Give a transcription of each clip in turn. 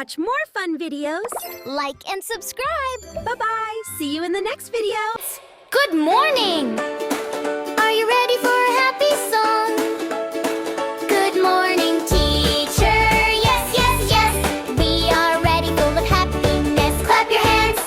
Watch more fun videos. Like and subscribe. Bye-bye. See you in the next video. Good morning! Are you ready for a happy song? Good morning, teacher. Yes, yes, yes. We are ready, full of happiness. Clap your hands.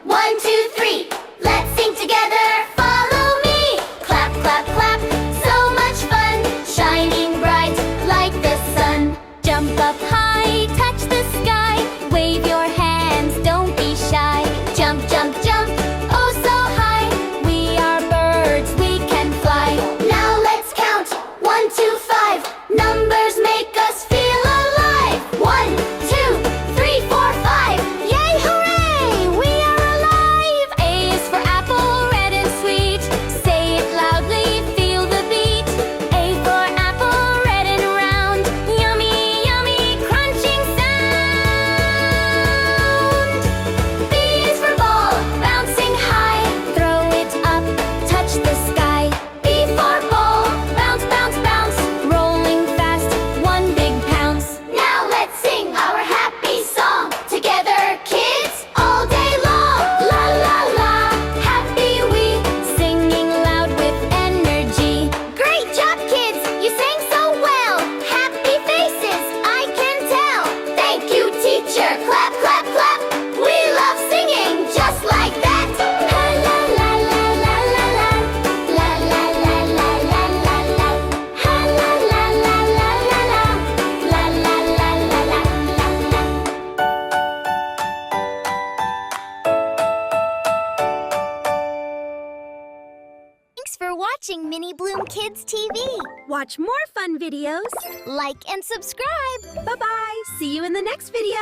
1, 2, 3. Let's sing together. Follow me. Clap, clap, clap. So much fun. Shining bright like the sun. Jump up high, touch the sky. Wave your hands, don't be shy. Jump, jump, jump. Oh, so high. We are birds, we can fly. Now let's count. 1, 2, 5. Numbers make us feel alive. 1, 2, 3, 4, 5. Yay, hooray! We are alive. A is for apple, red and sweet. Say it loudly, feel the beat. A for apple, red and round. Yummy, yummy, crunching sound. B is for ball, bouncing high. Throw it up, touch the sky. B for ball, bounce, bounce, bounce. Rolling fast, one big pounce. Now let's sing our happy song together, kids, all day long. La la la, happy we, singing loud with energy. Great job, kids, you sang so well. Happy faces, I can tell. Thank you, teacher. Clap, clap, clap. We love singing just like that. La la la la la la la. La la la la la la la. Ha la la la la la la. La la la la la la la. Thanks for watching Mini Bloom Kids TV. Watch more fun videos. Like and subscribe. Bye-bye. See you in the next video.